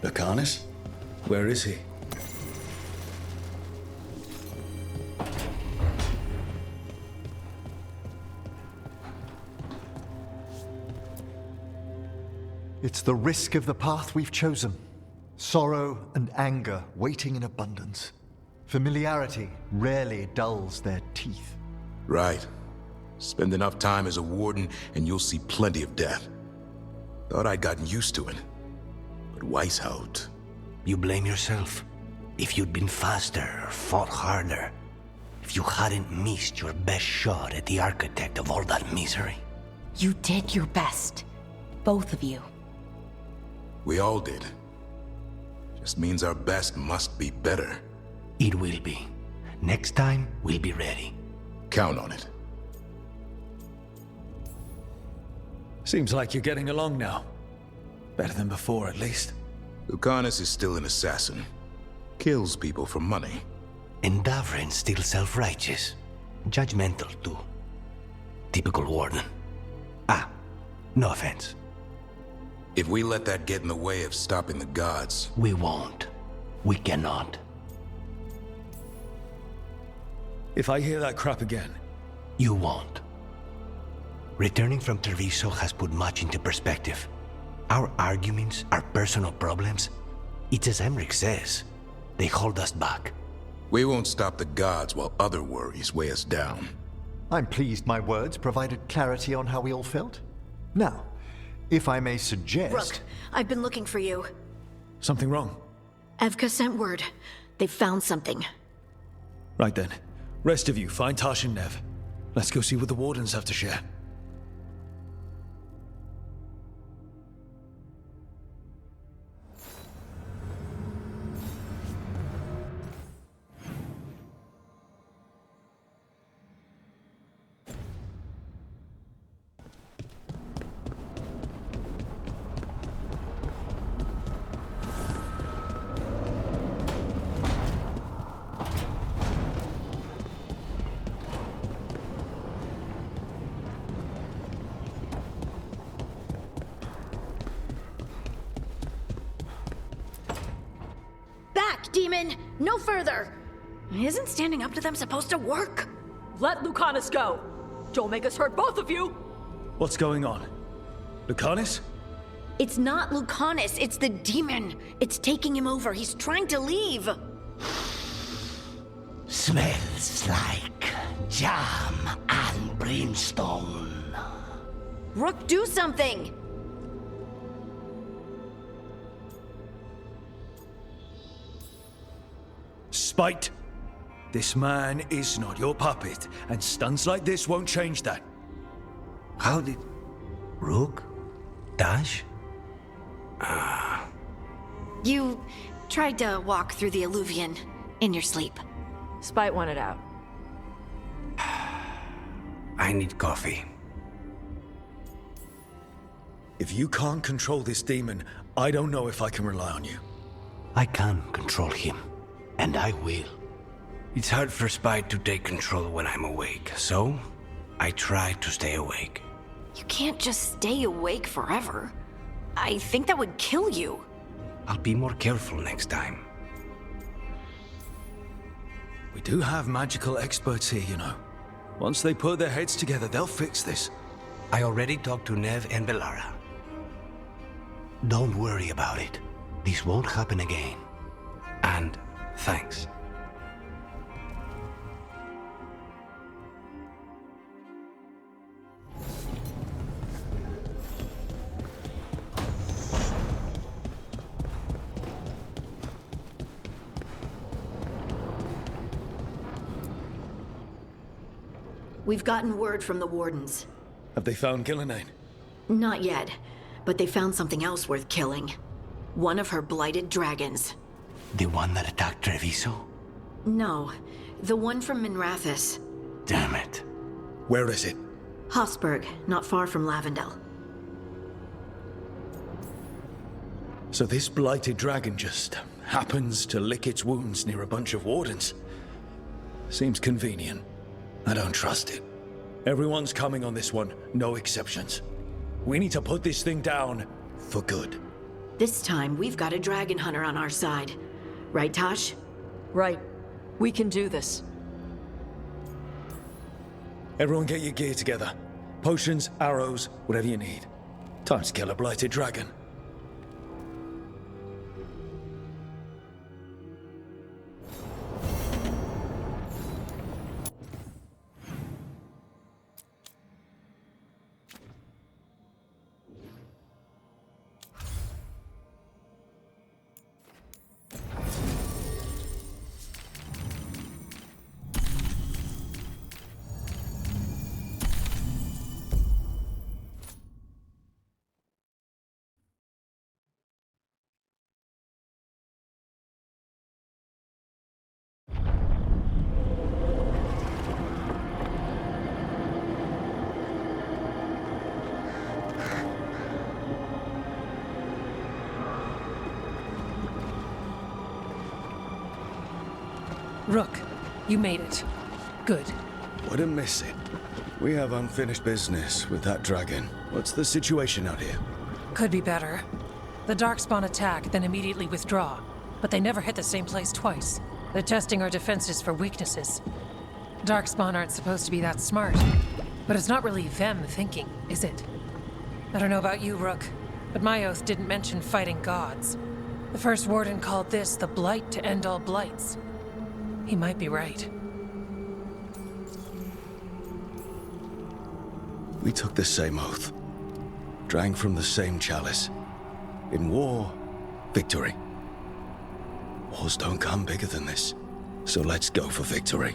Lucanus? Where is he? It's the risk of the path we've chosen. Sorrow and anger waiting in abundance. Familiarity rarely dulls their teeth. Right. Spend enough time as a warden and you'll see plenty of death. Thought I'd gotten used to it. But Weishaupt... You blame yourself. If you'd been faster or fought harder, if you hadn't missed your best shot at the architect of all that misery. You did your best. Both of you. We all did. Just means our best must be better. It will be. Next time, we'll be ready. Count on it. Seems like you're getting along now. Better than before, at least. Lucanus is still an assassin. Kills people for money. And Davrin's still self-righteous. Judgmental, too. Typical warden. Ah, no offense. If we let that get in the way of stopping the gods... We won't. We cannot. If I hear that crap again... You won't. Returning from Treviso has put much into perspective. Our arguments, our personal problems, it's as Emmerich says. They hold us back. We won't stop the gods while other worries weigh us down. I'm pleased my words provided clarity on how we all felt. Now, if I may suggest... Rook, I've been looking for you. Something wrong? Evka sent word. They found something. Right then. Rest of you, find Tash and Nev. Let's go see what the Wardens have to share. Demon! No further! Isn't standing up to them supposed to work? Let Lucanus go! Don't make us hurt both of you! What's going on? Lucanus? It's not Lucanus, it's the demon. It's taking him over. He's trying to leave. Smells like jam and brimstone. Rook, do something! Spite. This man is not your puppet, and stunts like this won't change that. How did... Rook? Dash? You tried to walk through the Alluvion in your sleep. Spite wanted out. I need coffee. If you can't control this demon, I don't know if I can rely on you. I can control him, and I will. It's hard for Spite to take control when I'm awake, so I try to stay awake. You can't just stay awake forever. I think that would kill you. I'll be more careful next time. We do have magical experts here, you know. Once they put their heads together, they'll fix this. I already talked to Nev and Bellara. Don't worry about it. This won't happen again. And thanks. We've gotten word from the Wardens. Have they found Gillenane? Not yet, but they found something else worth killing. One of her blighted dragons. The one that attacked Treviso? No, the one from Minrathous. Damn it. Where is it? Hossberg, not far from Lavendel. So this blighted dragon just happens to lick its wounds near a bunch of wardens. Seems convenient. I don't trust it. Everyone's coming on this one, no exceptions. We need to put this thing down for good. This time, we've got a dragon hunter on our side. Right, Tosh? Right. We can do this. Everyone get your gear together. Potions, arrows, whatever you need. Time to kill a blighted dragon. Rook, you made it. Good. Wouldn't miss it. We have unfinished business with that dragon. What's the situation out here? Could be better. The Darkspawn attack, then immediately withdraw. But they never hit the same place twice. They're testing our defenses for weaknesses. Darkspawn aren't supposed to be that smart. But it's not really them thinking, is it? I don't know about you, Rook, but my oath didn't mention fighting gods. The first warden called this the blight to end all blights. He might be right. We took the same oath. Drank from the same chalice. In war, victory. Wars don't come bigger than this. So let's go for victory.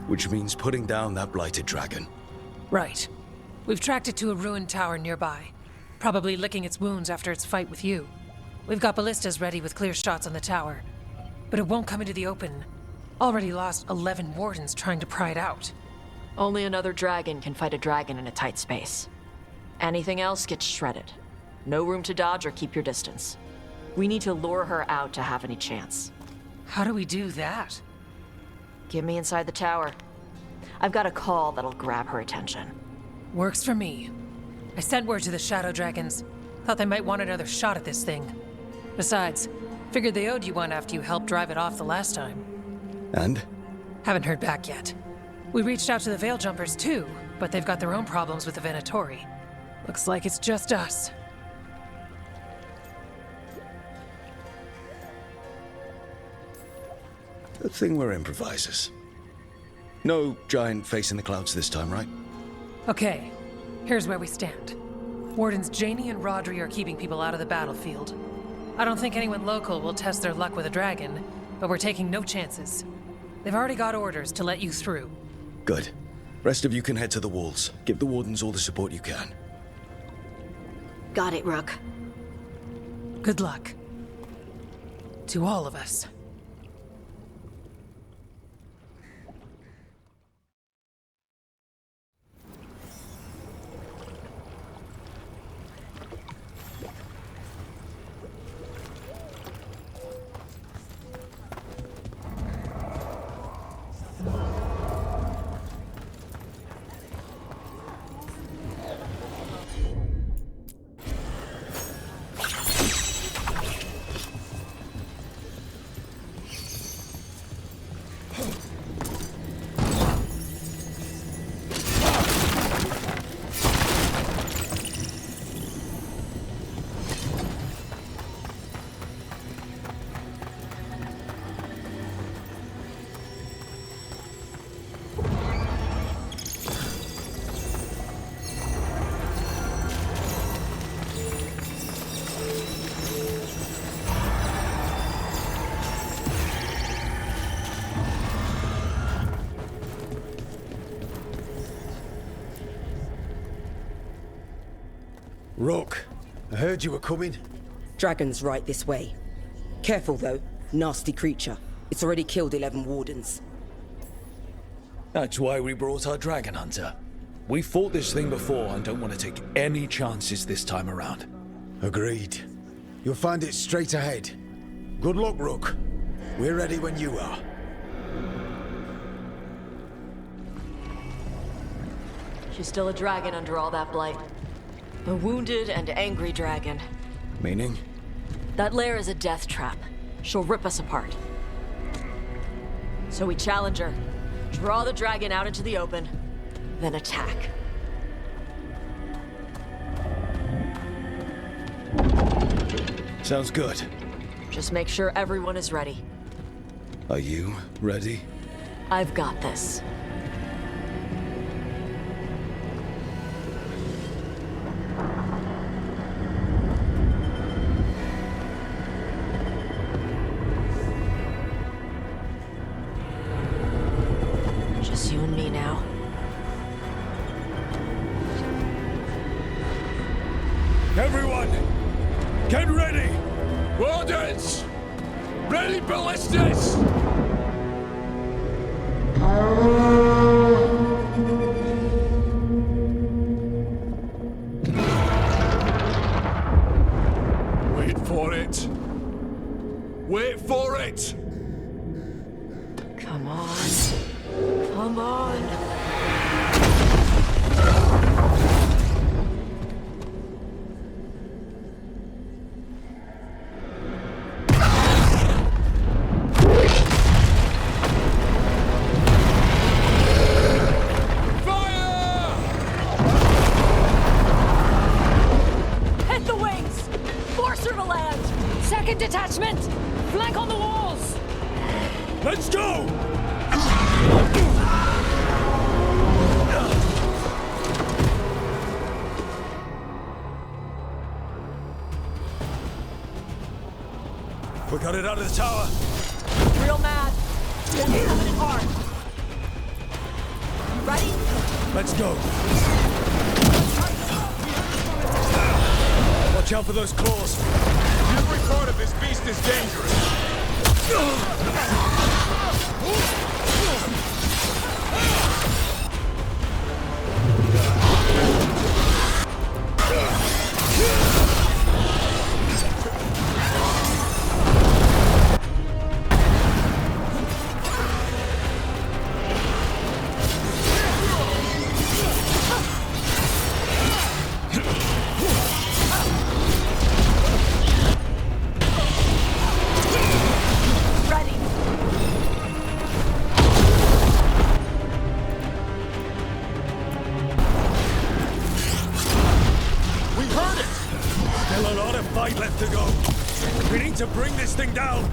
Which means putting down that blighted dragon. Right. We've tracked it to a ruined tower nearby. Probably licking its wounds after its fight with you. We've got ballistas ready with clear shots on the tower. But it won't come into the open. Already lost 11 wardens trying to pry it out. Only another dragon can fight a dragon in a tight space. Anything else gets shredded. No room to dodge or keep your distance. We need to lure her out to have any chance. How do we do that? Get me inside the tower. I've got a call that'll grab her attention. Works for me. I sent word to the Shadow Dragons. Thought they might want another shot at this thing. Besides, figured they owed you one after you helped drive it off the last time. And? Haven't heard back yet. We reached out to the Veil Jumpers too, but they've got their own problems with the Venatori. Looks like it's just us. Good thing we're improvisers. No giant face in the clouds this time, right? Okay, here's where we stand. Wardens Janie and Rodri are keeping people out of the battlefield. I don't think anyone local will test their luck with a dragon, but we're taking no chances. They've already got orders to let you through. Good. Rest of you can head to the walls. Give the wardens all the support you can. Got it, Rook. Good luck. To all of us. Rook, I heard you were coming. Dragon's right this way. Careful though, nasty creature. It's already killed 11 wardens. That's why we brought our dragon hunter. We fought this thing before and don't want to take any chances this time around. Agreed. You'll find it straight ahead. Good luck, Rook. We're ready when you are. She's still a dragon under all that blight. A wounded and angry dragon. Meaning? That lair is a death trap. She'll rip us apart. So we challenge her, draw the dragon out into the open, then attack. Sounds good. Just make sure everyone is ready. Are you ready? I've got this. Just you and me now. Everyone, get ready! Wardens! Ready ballistas! Wait for it! Wait for it! Come on. Come on. Hit the wings! Force her to land! Second detachment! Flank on the walls! Let's go! We got it out of the tower. Real mad. Gonna be coming in hard. You ready? Let's go. Watch out for those claws. Every part of this beast is dangerous. Still a lot of fight left to go. We need to bring this thing down.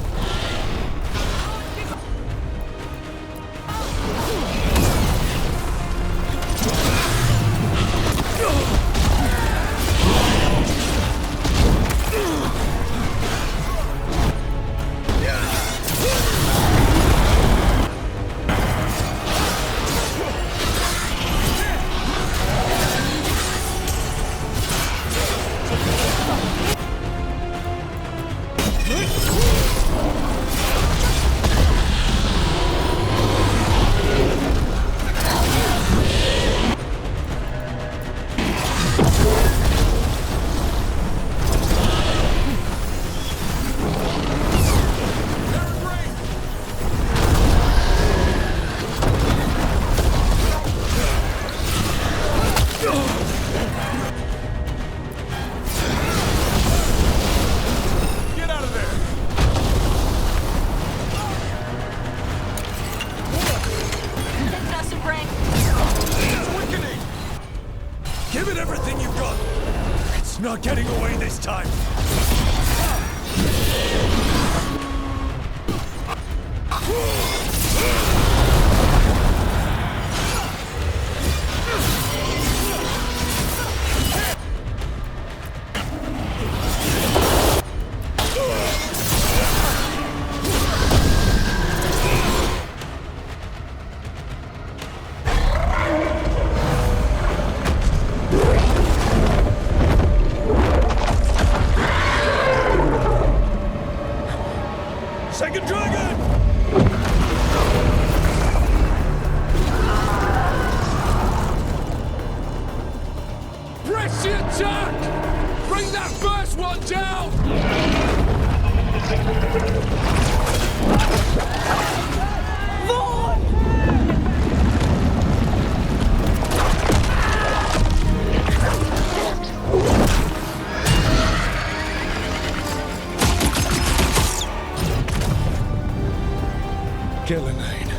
Killinane.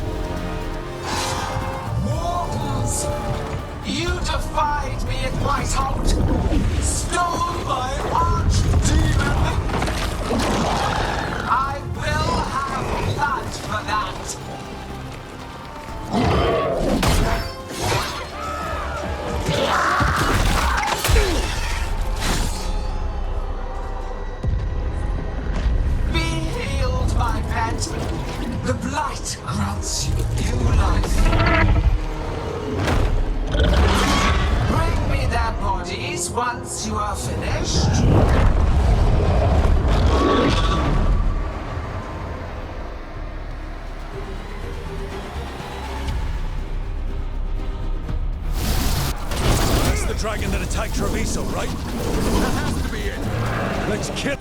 Mortals! You defied me at Whiteout! Stole my archdemon! I will have blood for that! Be healed, my pet! The blight grants you new life. Bring me their bodies once you are finished. That's the dragon that attacked Treviso, right? That has to be it. Let's kill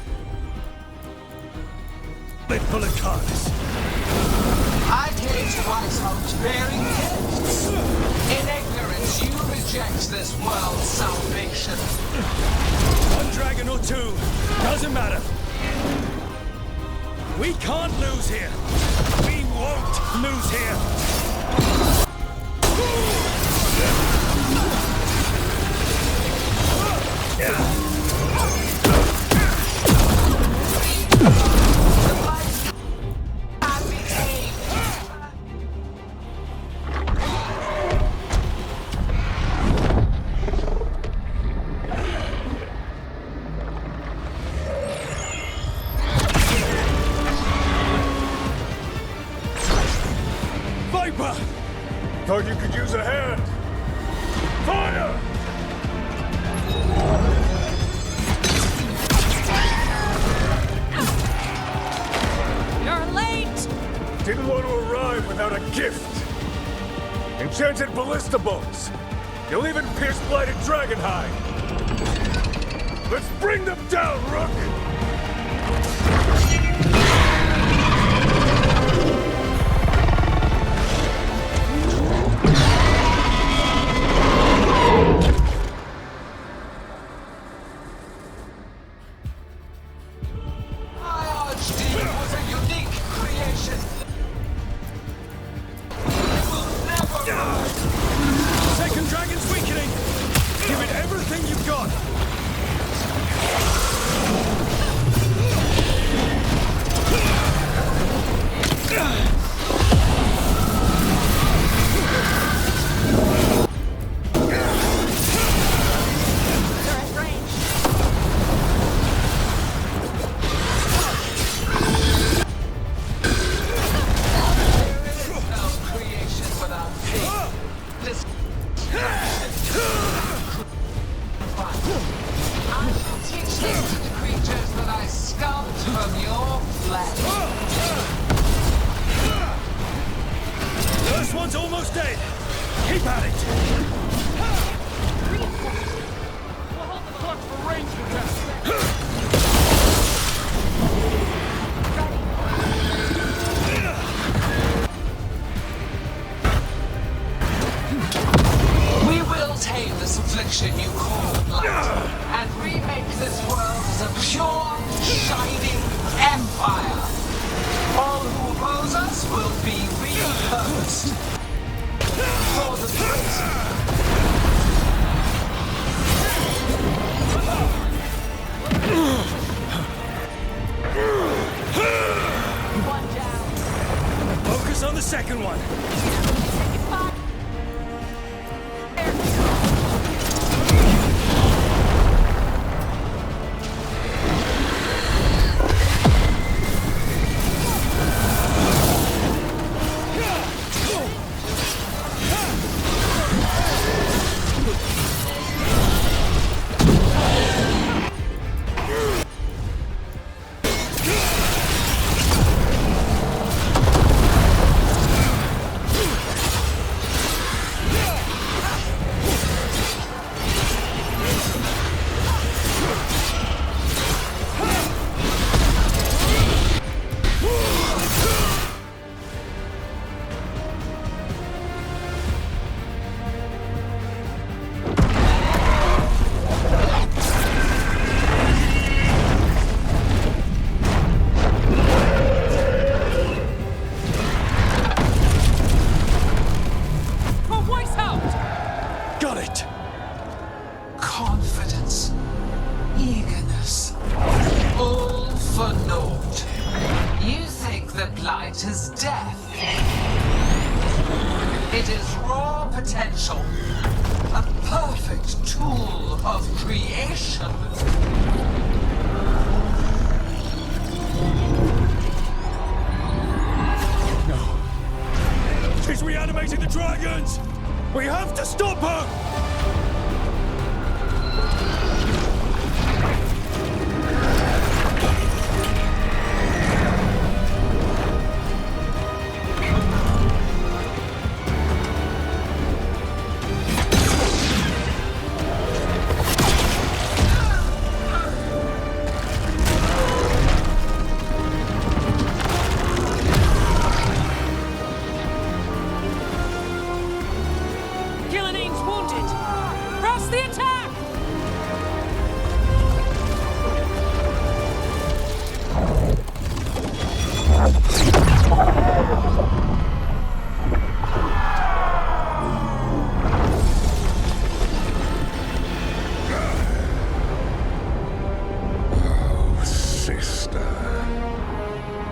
it full of cards. I came to Whiteout bearing gifts. In ignorance, you reject this world's salvation. One dragon or two, doesn't matter. We can't lose here. We won't lose here. Thought you could use a hand. Fire! You're late! Didn't want to arrive without a gift. Enchanted ballista bolts. You'll even pierce blighted dragon hide. Let's bring them down, Rook! Second dragon's weakening! Give it everything you've got! First one's almost dead. Keep at it. We'll hold the fort for range attack. We will tame this affliction you call blight, and remake this world as a pure, shining empire. All who oppose us will be repurposed for the One down. Focus on the second one. is death. It is raw potential. A perfect tool of creation. No. She's reanimating the dragons! We have to stop her!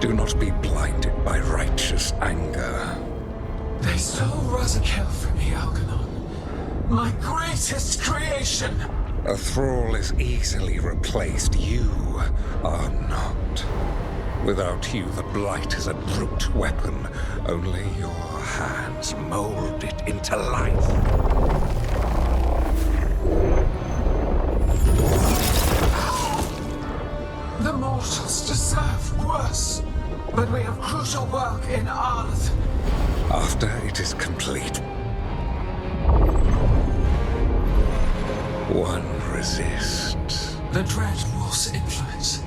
Do not be blinded by righteous anger. They stole Rosakel from me, Algernon. My greatest creation! A thrall is easily replaced. You are not. Without you, the Blight is a brute weapon. Only your hands mold it into life. The mortals deserve worse. But we have crucial work in Arth. After it is complete, one resists. The Dread Wolf's influence.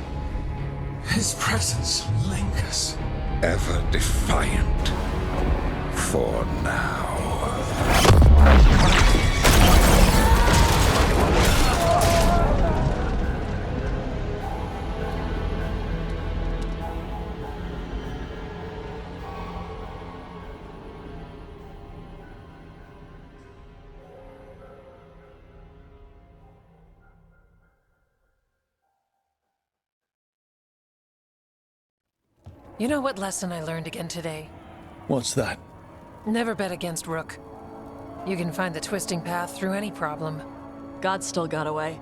His presence lingers. Ever defiant. For now. You know what lesson I learned again today? What's that? Never bet against Rook. You can find the twisting path through any problem. God still got away.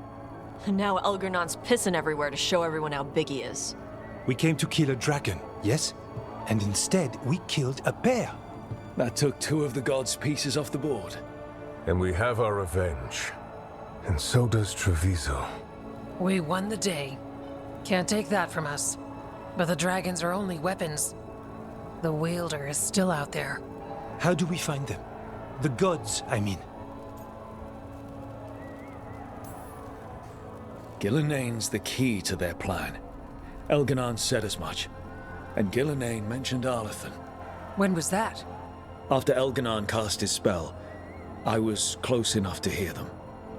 And now Elgernon's pissing everywhere to show everyone how big he is. We came to kill a dragon, yes? And instead, we killed a bear. That took 2 of the gods' pieces off the board. And we have our revenge. And so does Treviso. We won the day. Can't take that from us. But the dragons are only weapons. The wielder is still out there. How do we find them? The gods, I mean. Gillenayne's the key to their plan. Elgernon said as much. And Gillenayne mentioned Arlathan. When was that? After Elgernon cast his spell, I was close enough to hear them.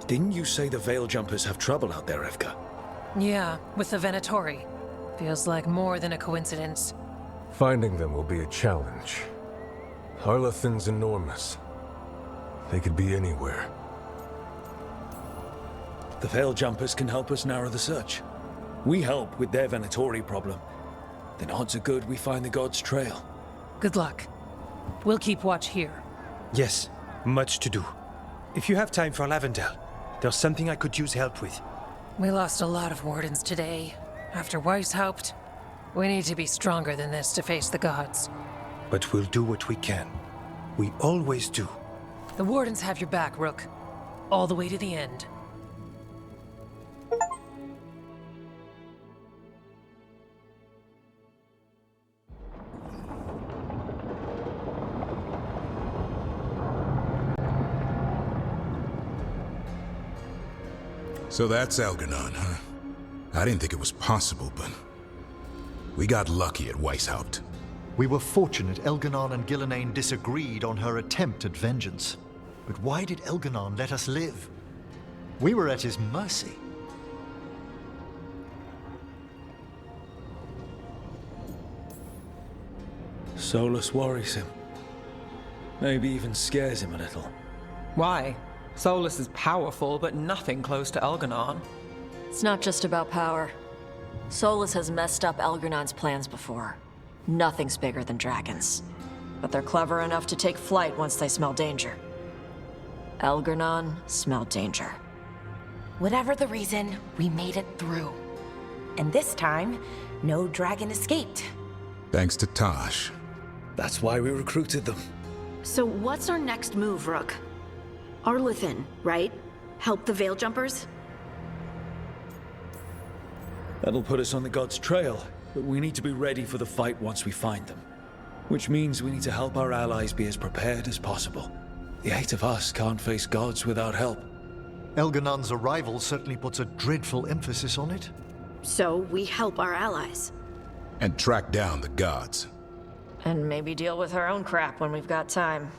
Didn't you say the Veil Jumpers have trouble out there, Evka? Yeah, with the Venatori. Feels like more than a coincidence. Finding them will be a challenge. Arlathan's enormous. They could be anywhere. The Veil Jumpers can help us narrow the search. We help with their Venatori problem. Then odds are good we find the God's trail. Good luck. We'll keep watch here. Yes, much to do. If you have time for Lavendel, there's something I could use help with. We lost a lot of wardens today. After Weishaupt, we need to be stronger than this to face the gods. But we'll do what we can. We always do. The wardens have your back, Rook. All the way to the end. So that's Elgernon, huh? I didn't think it was possible, but we got lucky at Weishaupt. We were fortunate Elgernon and Gillenayne disagreed on her attempt at vengeance. But why did Elgernon let us live? We were at his mercy. Solus worries him. Maybe even scares him a little. Why? Solus is powerful, but nothing close to Elgernon. It's not just about power. Solus has messed up Elgernon's plans before. Nothing's bigger than dragons. But they're clever enough to take flight once they smell danger. Elgarnon smelled danger. Whatever the reason, we made it through. And this time, no dragon escaped. Thanks to Tosh. That's why we recruited them. So what's our next move, Rook? Arlethan, right? Help the Veil Jumpers? That'll put us on the gods' trail, but we need to be ready for the fight once we find them. Which means we need to help our allies be as prepared as possible. The 8 of us can't face gods without help. Elganon's arrival certainly puts a dreadful emphasis on it. So we help our allies. And track down the gods. And maybe deal with our own crap when we've got time.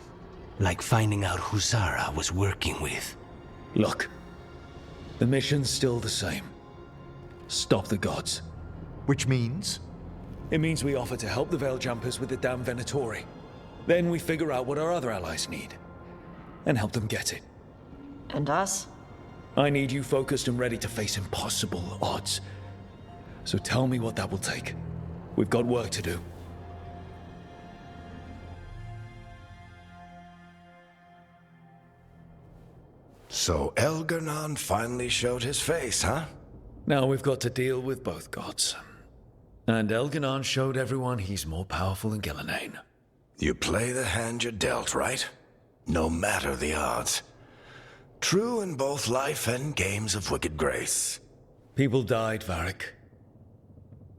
Like finding out who Zara was working with. Look, the mission's still the same. Stop the gods. Which means? It means we offer to help the Veil Jumpers with the damn Venatori. Then we figure out what our other allies need. And help them get it. And us? I need you focused and ready to face impossible odds. So tell me what that will take. We've got work to do. So Elgarnon finally showed his face, huh? Now we've got to deal with both gods. And Elgarnon showed everyone he's more powerful than Gillenane. You play the hand you're dealt, right? No matter the odds. True in both life and games of wicked grace. People died, Varric.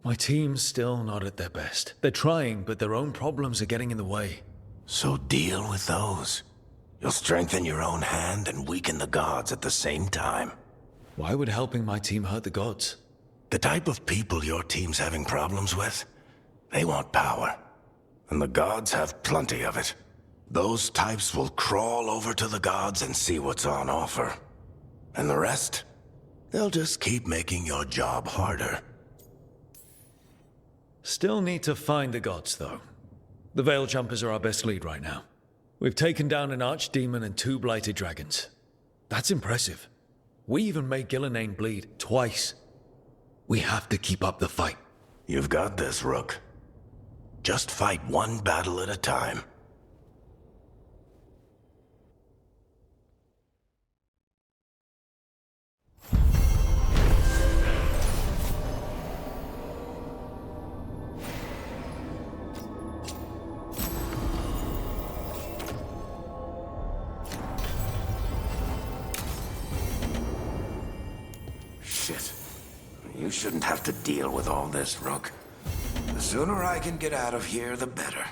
My team's still not at their best. They're trying, but their own problems are getting in the way. So deal with those. You'll strengthen your own hand and weaken the gods at the same time. Why would helping my team hurt the gods? The type of people your team's having problems with, they want power. And the gods have plenty of it. Those types will crawl over to the gods and see what's on offer. And the rest? They'll just keep making your job harder. Still need to find the gods, though. The Veil Jumpers are our best lead right now. We've taken down an archdemon and 2 blighted dragons. That's impressive. We even made Gillenane bleed twice. We have to keep up the fight. You've got this, Rook. Just fight one battle at a time. Shit. You shouldn't have to deal with all this, Rook. The sooner I can get out of here, the better.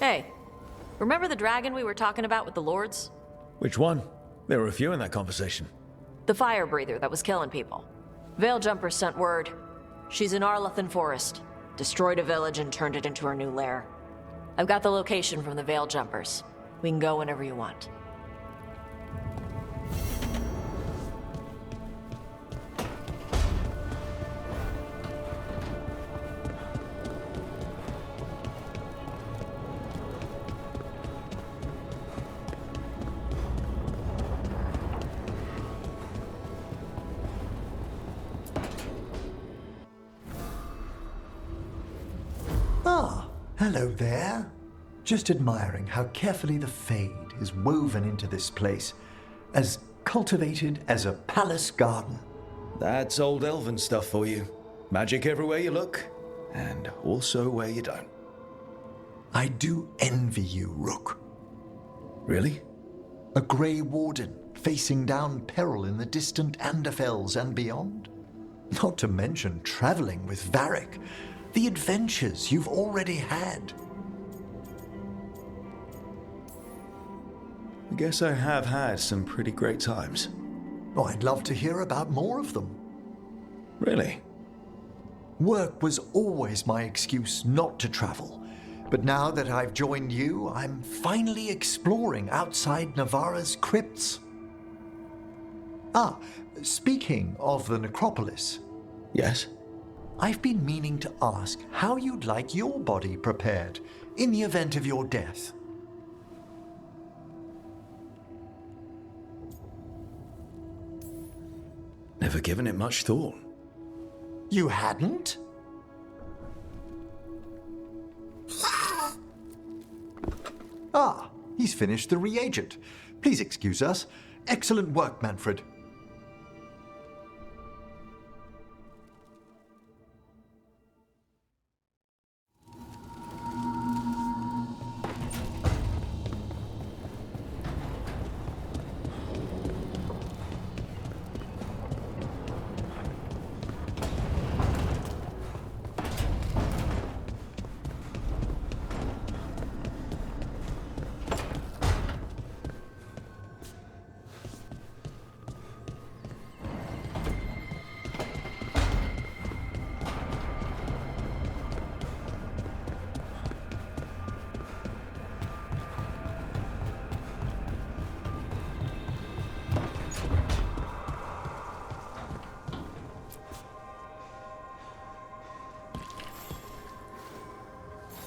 Hey, remember the dragon we were talking about with the lords? Which one? There were a few in that conversation. The fire breather that was killing people. Veil Jumpers sent word. She's in Arlethan Forest. Destroyed a village and turned it into her new lair. I've got the location from the Veil Jumpers. We can go whenever you want. Hello there. Just admiring how carefully the Fade is woven into this place, as cultivated as a palace garden. That's old elven stuff for you. Magic everywhere you look, and also where you don't. I do envy you, Rook. Really? A Grey Warden facing down peril in the distant Anderfells and beyond. Not to mention traveling with Varric. The adventures you've already had. Guess I have had some pretty great times. Oh, I'd love to hear about more of them. Really? Work was always my excuse not to travel. But now that I've joined you, I'm finally exploring outside Navarra's crypts. Ah, speaking of the necropolis. Yes? I've been meaning to ask how you'd like your body prepared in the event of your death. Never given it much thought. You hadn't? Ah, he's finished the reagent. Please excuse us. Excellent work, Manfred.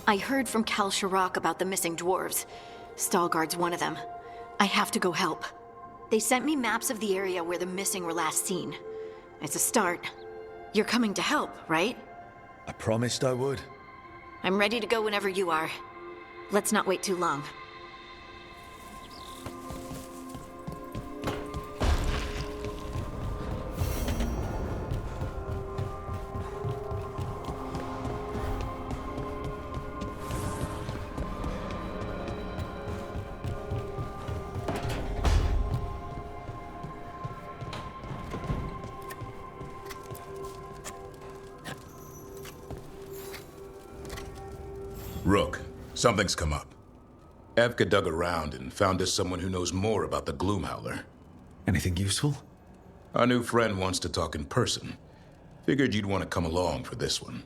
I heard from Cal Shirak about the missing dwarves. Stalguard's one of them. I have to go help. They sent me maps of the area where the missing were last seen. It's a start. You're coming to help, right? I promised I would. I'm ready to go whenever you are. Let's not wait too long. Rook, something's come up. Evka dug around and found us someone who knows more about the Gloomhowler. Anything useful? Our new friend wants to talk in person. Figured you'd want to come along for this one.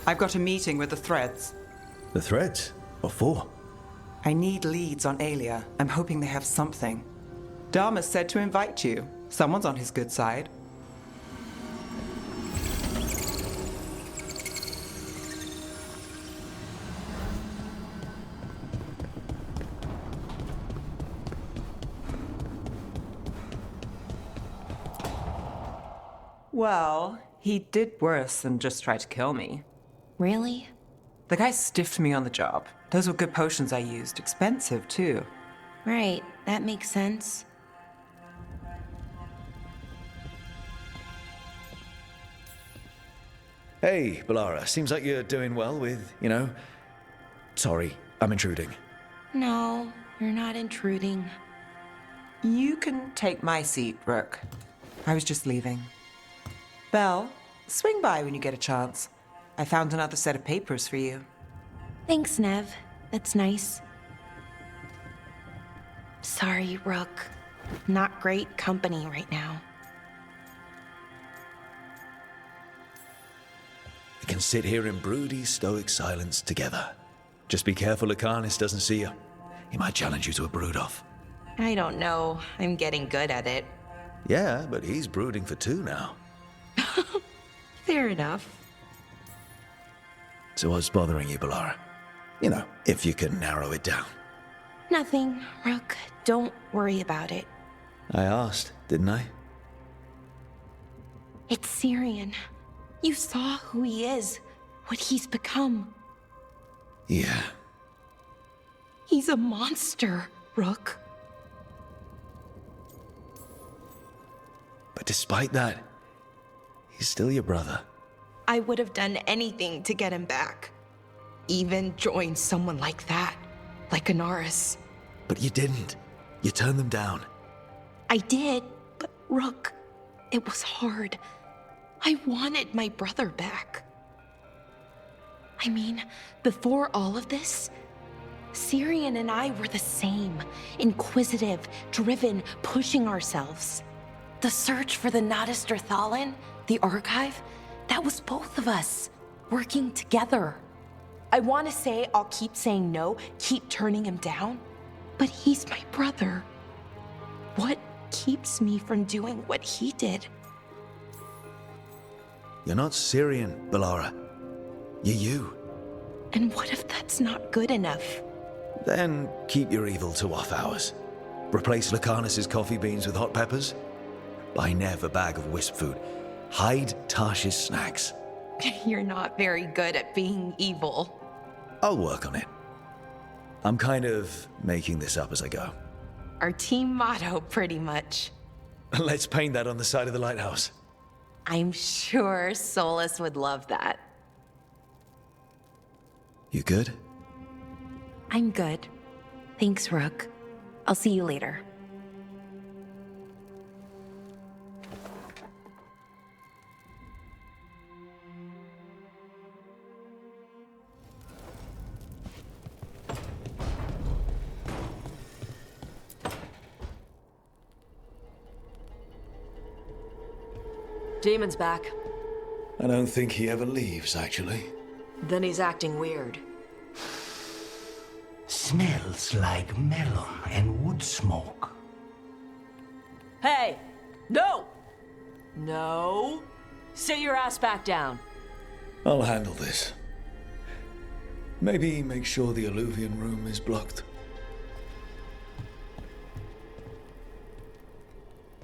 I've got a meeting with the Threads. The Threads? What for? I need leads on Aelia. I'm hoping they have something. Dharma said to invite you. Someone's on his good side. Well, he did worse than just try to kill me. Really? The guy stiffed me on the job. Those were good potions I used. Expensive, too. Right, that makes sense. Hey, Balara, seems like you're doing well with, Sorry, I'm intruding. No, you're not intruding. You can take my seat, Rook. I was just leaving. Belle, swing by when you get a chance. I found another set of papers for you. Thanks, Nev. That's nice. Sorry, Rook. Not great company right now. We can sit here in broody, stoic silence together. Just be careful Lucanus doesn't see you. He might challenge you to a brood-off. I don't know. I'm getting good at it. Yeah, but he's brooding for two now. Fair enough. So what's bothering you, Balara? If you can narrow it down. Nothing, Rook. Don't worry about it. I asked, didn't I? It's Syrian. You saw who he is, what he's become. Yeah. He's a monster, Rook. But despite that, he's still your brother. I would have done anything to get him back. Even join someone like that, like an AORUS. But you didn't. You turned them down. I did, but Rook, it was hard. I wanted my brother back. I mean, before all of this, Syrian and I were the same. Inquisitive, driven, pushing ourselves. The search for the Nadester Thalin, the archive, that was both of us, working together. I want to say I'll keep saying no, keep turning him down, but he's my brother. What keeps me from doing what he did? You're not Syrian, Balara. You're you. And what if that's not good enough? Then keep your evil to off hours. Replace Lucanus's coffee beans with hot peppers. Buy Nev a bag of wisp food. Hide Tarsh's snacks. You're not very good at being evil. I'll work on it. I'm kind of making this up as I go. Our team motto, pretty much. Let's paint that on the side of the lighthouse. I'm sure Solus would love that. You good? I'm good. Thanks, Rook. I'll see you later. Demon's back. I don't think he ever leaves, actually. Then he's acting weird. Smells like melon and wood smoke. Hey! No! No! Sit your ass back down. I'll handle this. Maybe make sure the alluvian room is blocked.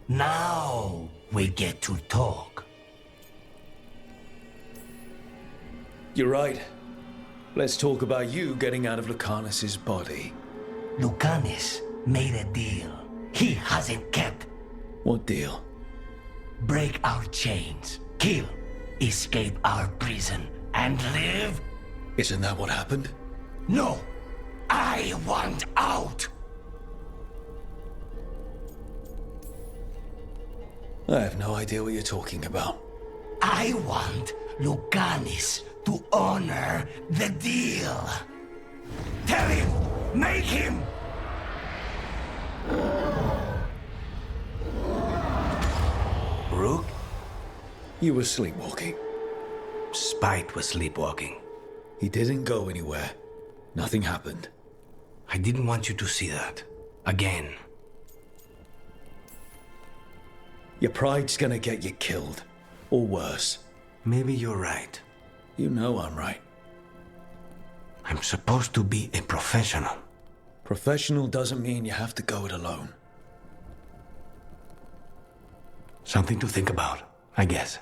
Now we get to talk. You're right. Let's talk about you getting out of Lucanus's body. Lucanus made a deal he hasn't kept. What deal? Break our chains, kill, escape our prison, and live? Isn't that what happened? No! I want out! I have no idea what you're talking about. I want Lucanus to honor the deal. Tell him! Make him! Rook? You were sleepwalking. Spite was sleepwalking. He didn't go anywhere. Nothing happened. I didn't want you to see that. Again. Your pride's gonna get you killed. Or worse. Maybe you're right. You know I'm right. I'm supposed to be a professional. Professional doesn't mean you have to go it alone. Something to think about, I guess.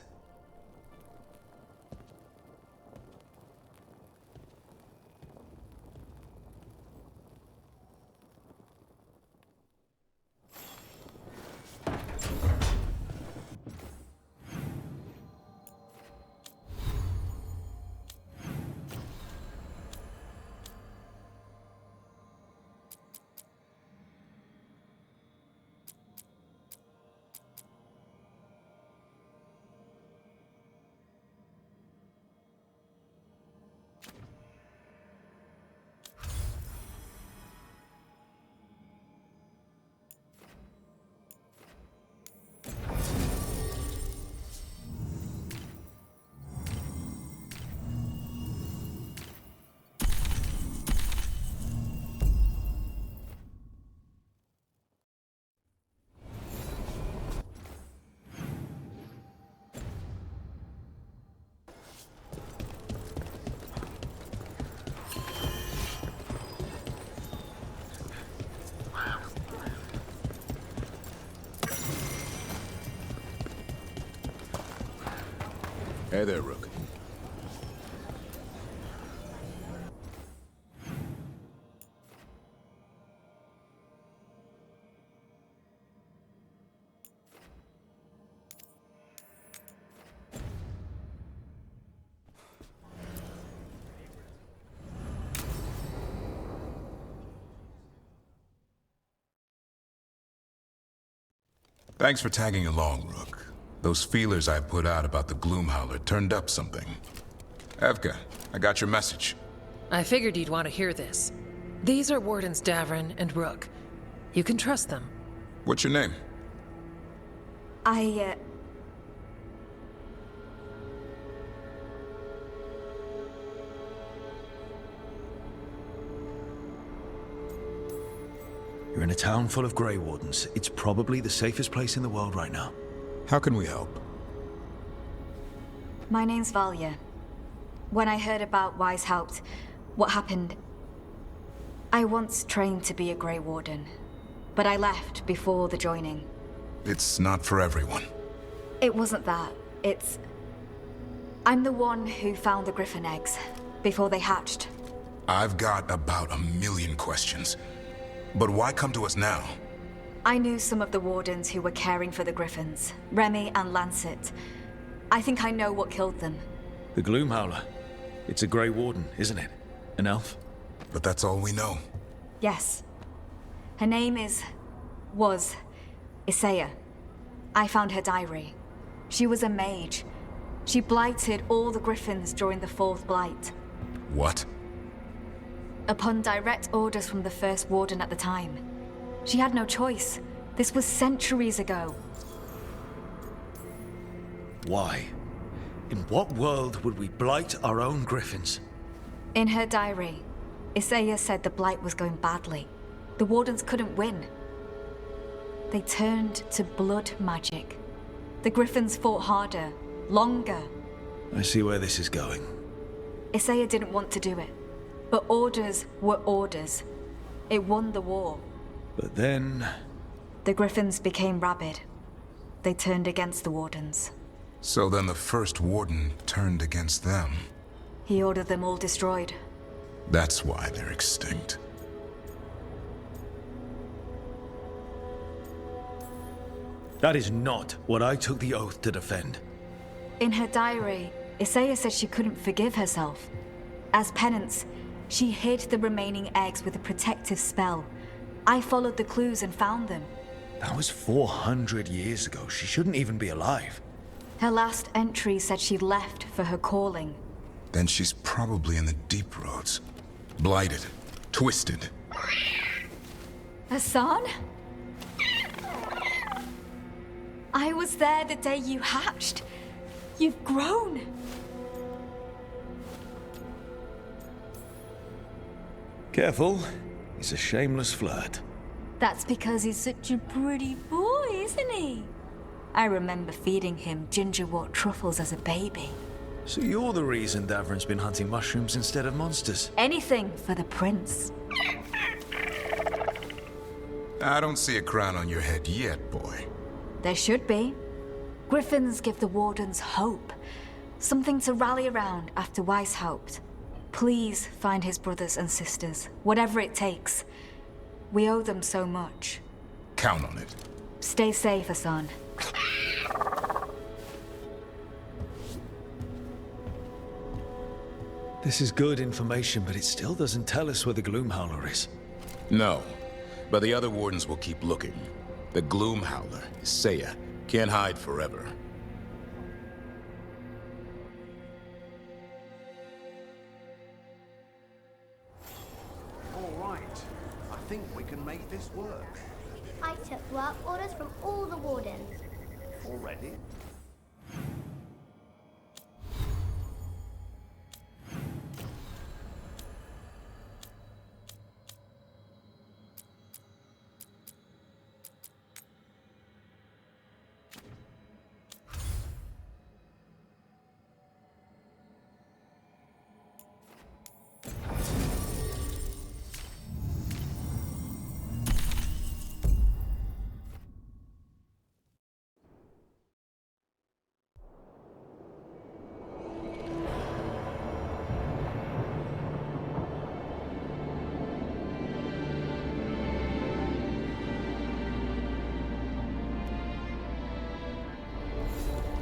Hey there, Rook. Thanks for tagging along, Rook. Those feelers I put out about the Gloomhowler turned up something. Evka, I got your message. I figured you'd want to hear this. These are Wardens Davrin and Rook. You can trust them. What's your name? You're in a town full of Grey Wardens. It's probably the safest place in the world right now. How can we help? My name's Valia. When I heard about Weishaupt, what happened... I once trained to be a Grey Warden, but I left before the joining. It's not for everyone. It wasn't that. It's... I'm the one who found the Griffin eggs, before they hatched. I've got about 1,000,000 questions. But why come to us now? I knew some of the Wardens who were caring for the Griffins, Remy and Lancet. I think I know what killed them. The Gloomhowler. It's a Grey Warden, isn't it? An elf? But that's all we know. Yes. Her name was Isaiah. I found her diary. She was a mage. She blighted all the Griffins during the Fourth Blight. What? Upon direct orders from the First Warden at the time. She had no choice. This was centuries ago. Why? In what world would we blight our own Griffins? In her diary, Isaiah said the blight was going badly. The Wardens couldn't win. They turned to blood magic. The Griffins fought harder, longer. I see where this is going. Isaiah didn't want to do it. But orders were orders. It won the war. But then... The Griffins became rabid. They turned against the Wardens. So then the First Warden turned against them. He ordered them all destroyed. That's why they're extinct. That is not what I took the oath to defend. In her diary, Isaiah said she couldn't forgive herself. As penance, she hid the remaining eggs with a protective spell. I followed the clues and found them. That was 400 years ago. She shouldn't even be alive. Her last entry said she'd left for her calling. Then she's probably in the deep roads. Blighted. Twisted. Hassan? I was there the day you hatched. You've grown. Careful. He's a shameless flirt. That's because he's such a pretty boy, isn't he? I remember feeding him gingerwort truffles as a baby. So you're the reason Davrin's been hunting mushrooms instead of monsters? Anything for the prince. I don't see a crown on your head yet, boy. There should be. Griffins give the Wardens hope. Something to rally around after Weishaupt. Please find his brothers and sisters, whatever it takes. We owe them so much. Count on it. Stay safe, Hassan. This is good information, but it still doesn't tell us where the Gloomhowler is. No, but the other Wardens will keep looking. The Gloomhowler, Isaiah, can't hide forever. All right. I think we can make this work. I took work orders from all the Wardens. Already?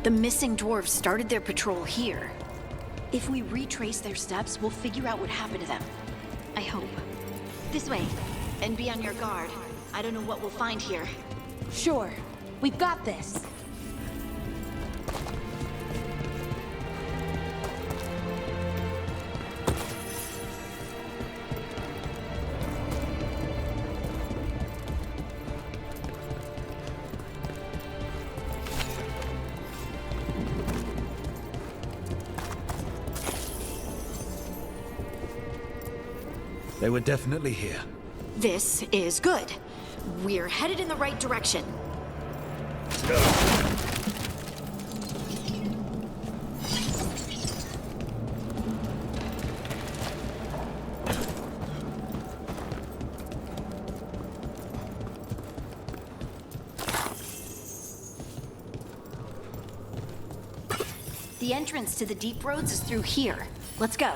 The missing dwarves started their patrol here. If we retrace their steps, we'll figure out what happened to them. I hope. This way. And be on your guard. I don't know what we'll find here. Sure. We've got this. They were definitely here. This is good. We're headed in the right direction. The entrance to the deep roads is through here. Let's go.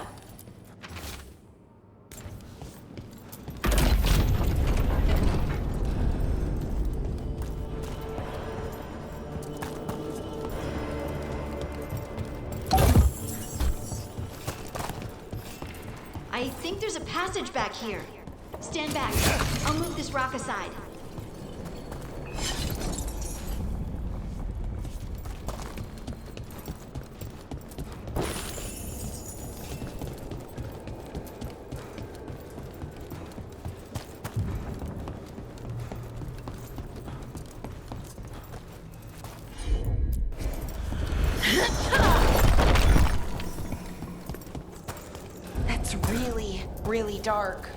I think there's a passage back here. Stand back. I'll move this rock aside. That's really dark.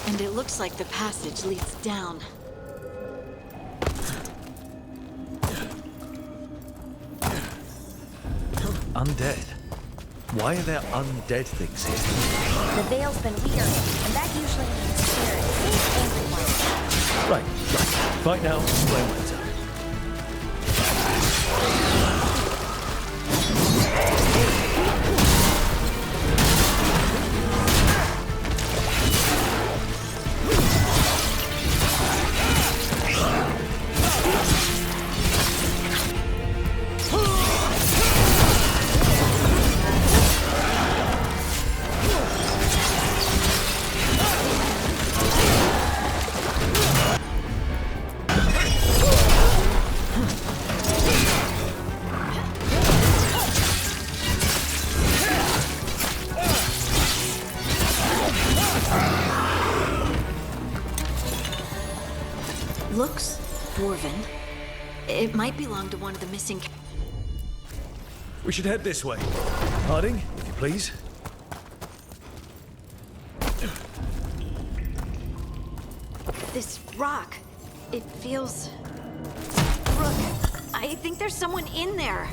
And it looks like the passage leads down. Undead? Why are there undead things here? The veil's been weird, and that usually means spirits. Angry ones. Right. Fight now, explain later. Looks dwarven. It might belong to one of the missing... We should head this way. Harding, if you please. This rock, it feels... Rook, I think there's someone in there.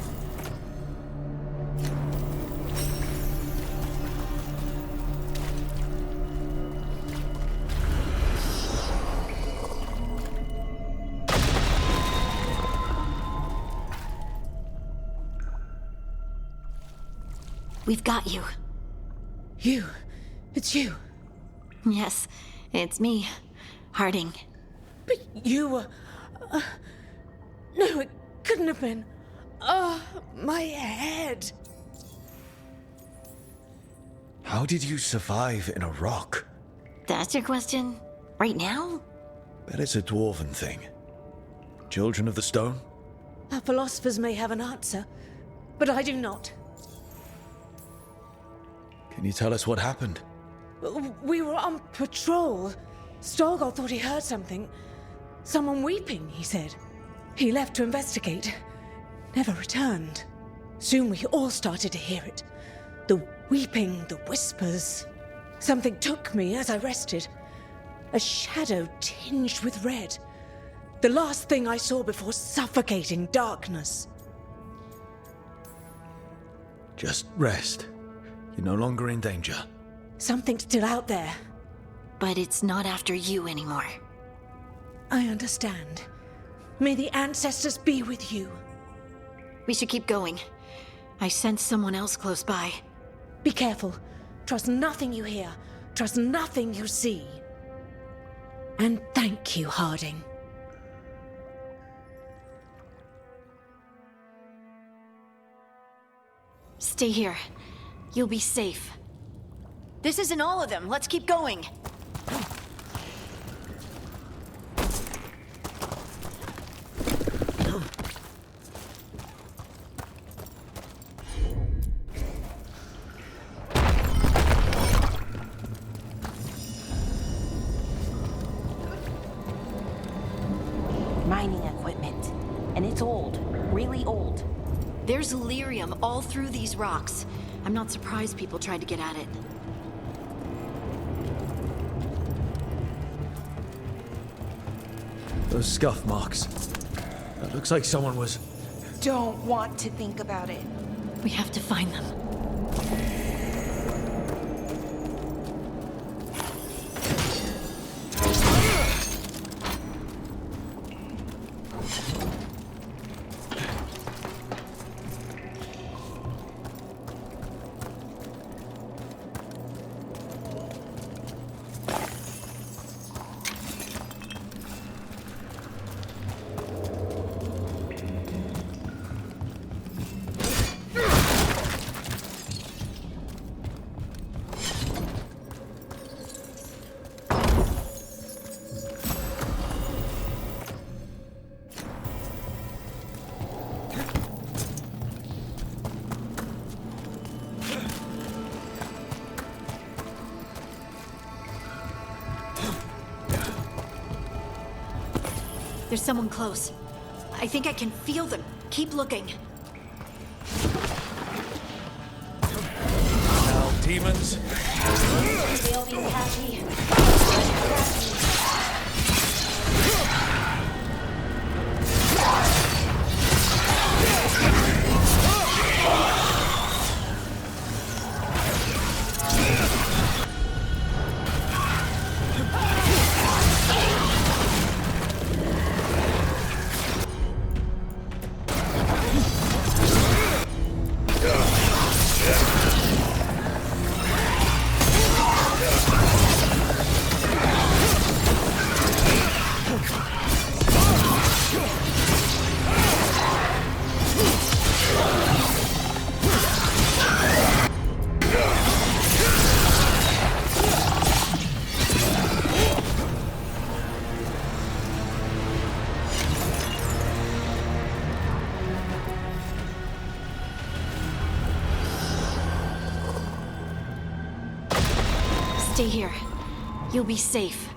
We've got you. You. It's you. Yes, it's me, Harding. But you were... no, it couldn't have been. Oh, my head. How did you survive in a rock? That's your question? Right now? Bet it's a dwarven thing. Children of the Stone? Our philosophers may have an answer, but I do not. Can you tell us what happened? We were on patrol. Stalgard thought he heard something. Someone weeping, he said. He left to investigate. Never returned. Soon we all started to hear it. The weeping, the whispers. Something took me as I rested. A shadow tinged with red. The last thing I saw before suffocating darkness. Just rest. You're no longer in danger. Something's still out there. But it's not after you anymore. I understand. May the ancestors be with you. We should keep going. I sense someone else close by. Be careful. Trust nothing you hear. Trust nothing you see. And thank you, Harding. Stay here. You'll be safe. This isn't all of them. Let's keep going. it's old. Really old. There's lyrium all through these rocks. I'm not surprised people tried to get at it. Those scuff marks. That looks like someone was... Don't want to think about it. We have to find them. There's someone close. I think I can feel them. Keep looking. Now, demons. They'll be happy. Stay here. You'll be safe.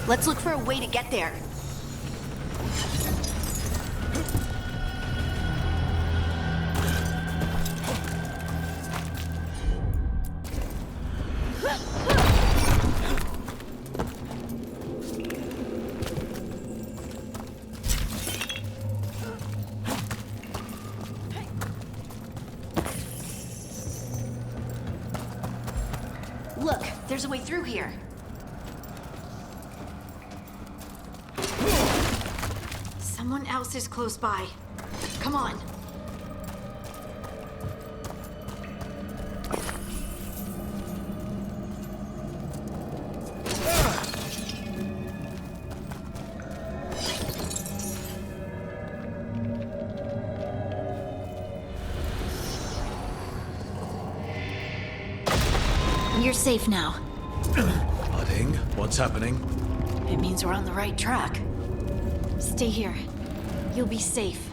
Let's look for a way to get there. Look, there's a way through here. Someone else is close by. Come on. You're safe now. Budding, what's happening? It means we're on the right track. Stay here. You'll be safe.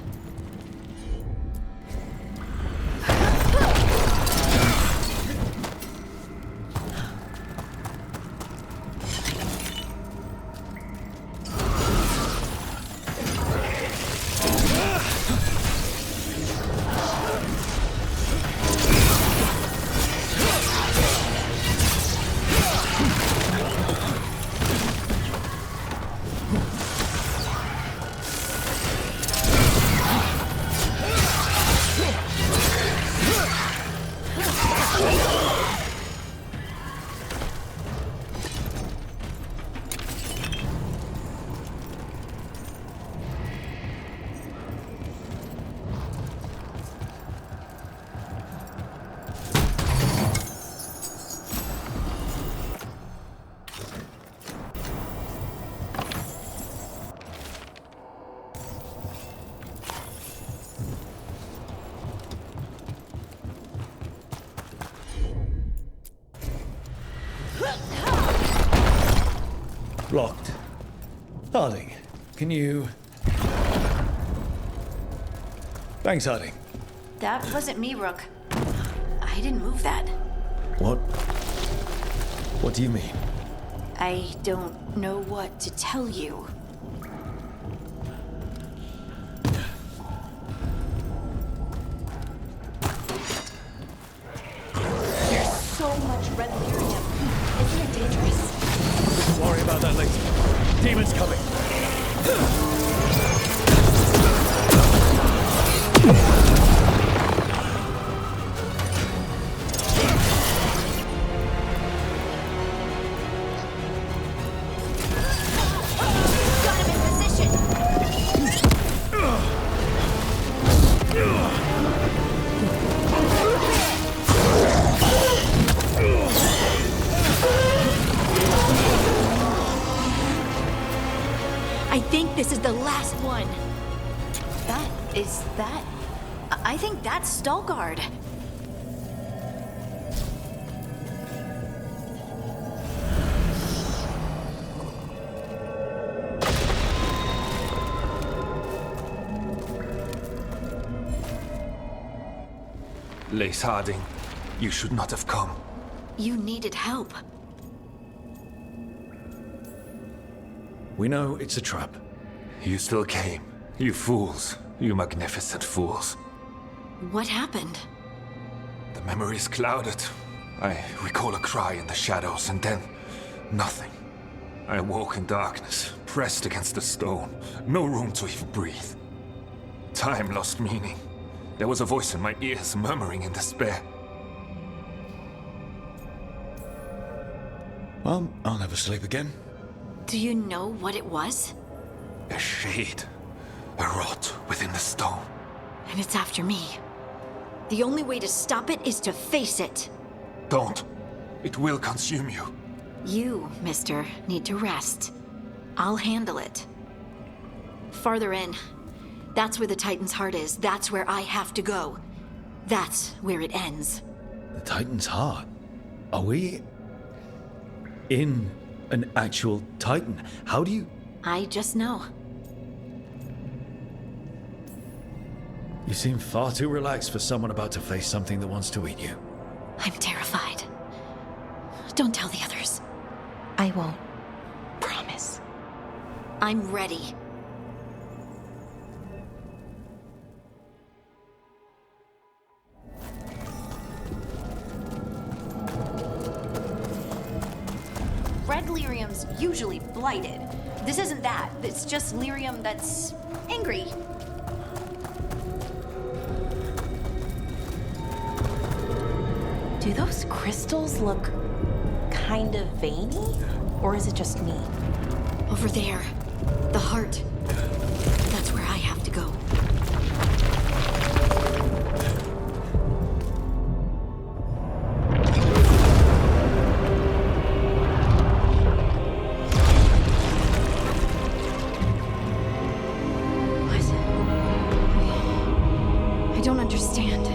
Locked. Harding, can you... Thanks, Harding. That wasn't me, Rook. I didn't move that. What? What do you mean? I don't know what to tell you. There's so much red lyrium. Isn't it dangerous? Don't worry about that later. Demon's coming. I think this is the last one. I think that's Veilguard. Lace Harding, you should not have come. You needed help. We know it's a trap. You still came. You fools. You magnificent fools. What happened? The memory is clouded. I recall a cry in the shadows, and then nothing. I awoke in darkness, pressed against the stone. No room to even breathe. Time lost meaning. There was a voice in my ears murmuring in despair. Well, I'll never sleep again. Do you know what it was? A shade. A rot within the stone. And it's after me. The only way to stop it is to face it. Don't. It will consume you. You, mister, need to rest. I'll handle it. Farther in. That's where the Titan's heart is. That's where I have to go. That's where it ends. The Titan's heart? Are we... in an actual Titan? How do you... I just know. You seem far too relaxed for someone about to face something that wants to eat you. I'm terrified. Don't tell the others. I won't. Promise. I'm ready. Red lyrium's usually blighted. This isn't that. It's just lyrium that's angry. Do those crystals look kind of veiny? Or is it just me? Over there. The heart. That's where I have to go. What? I don't understand.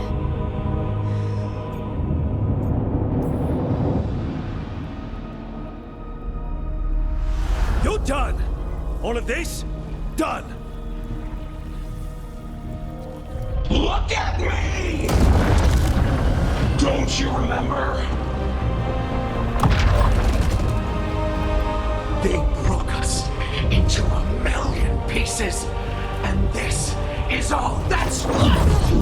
You're done! All of this? Done! Look at me! Don't you remember? They broke us into 1,000,000 pieces, and this is all that's left!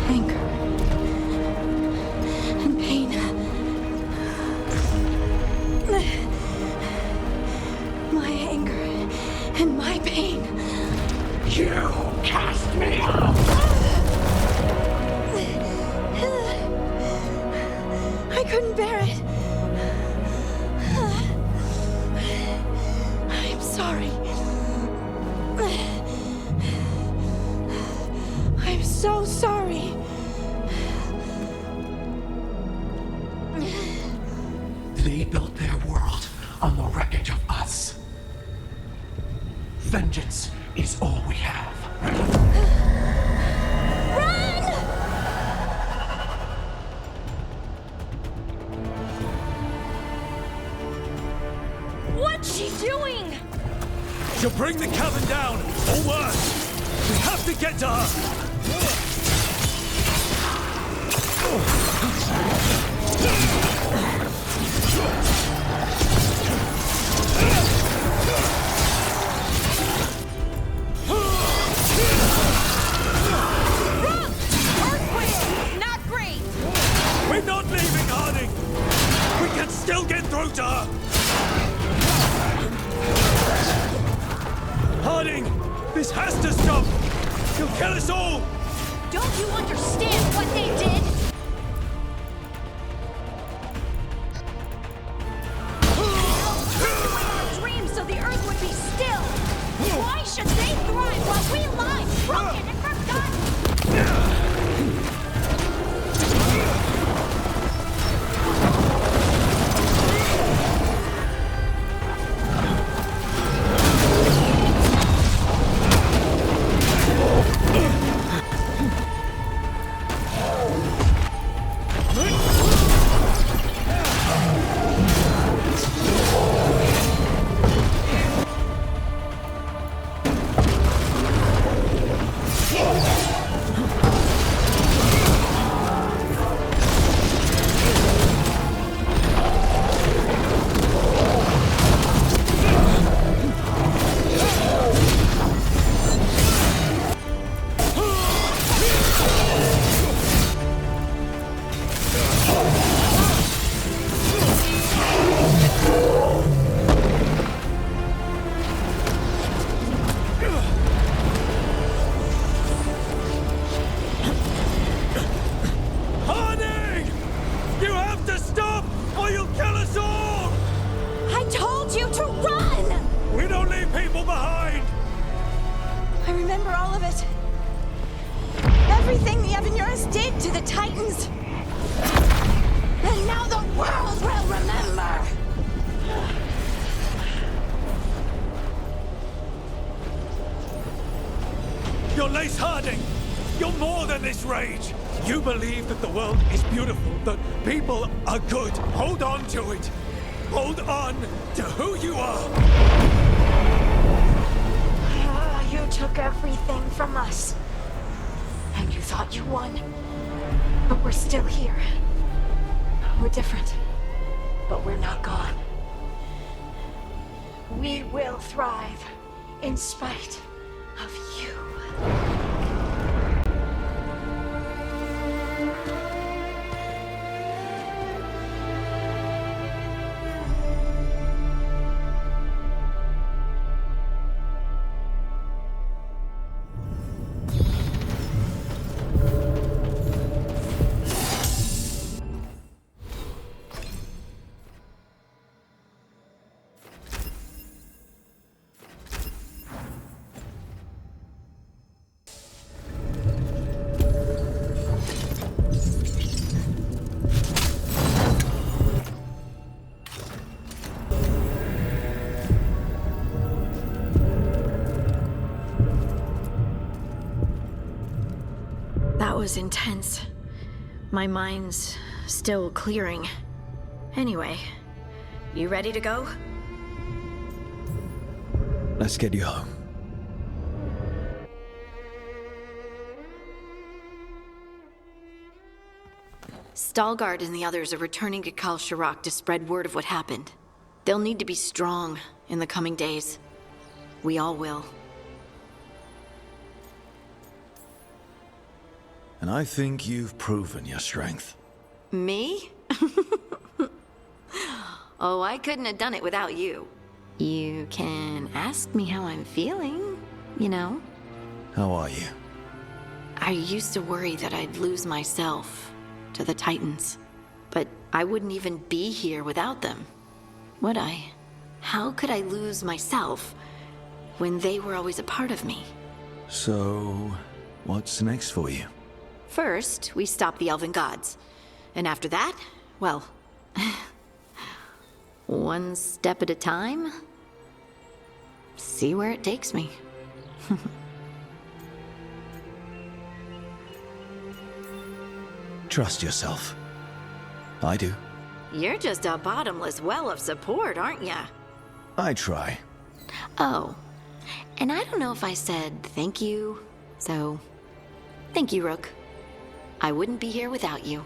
Anger. And pain. My anger and my pain. You cast me out! I couldn't bear it. I'm sorry. I'm so sorry. They built their world on the wreckage of us. Vengeance is all we have. She'll bring the cabin down, or worse. We have to get to her. Earthquake! Not great! We're not leaving, Harding! We can still get through to her! Harding! This has to stop! She'll kill us all! Don't you understand what they did? Dream so the Earth would be still! Why should they thrive while we lie broken and forgotten? Everything the Avenuras did to the Titans. And now the world will remember. You're Lace Harding! You're more than this rage! You believe that the world is beautiful, that people are good. Hold on to it! Hold on to who you are! You took everything from us. And you thought you won. But we're still here. We're different. But we're not gone. We will thrive in spite of you. That was intense. My mind's still clearing. Anyway, you ready to go? Let's get you home. Stalgard and the others are returning to Kal Shirak to spread word of what happened. They'll need to be strong in the coming days. We all will. And I think you've proven your strength. Me? Oh, I couldn't have done it without you. You can ask me how I'm feeling, you know? How are you? I used to worry that I'd lose myself to the Titans. But I wouldn't even be here without them, would I? How could I lose myself when they were always a part of me? So, what's next for you? First, we stop the Elven Gods. And after that, well, one step at a time. See where it takes me. Trust yourself. I do. You're just a bottomless well of support, aren't ya? I try. Oh, And I don't know if I said thank you, so thank you, Rook. I wouldn't be here without you.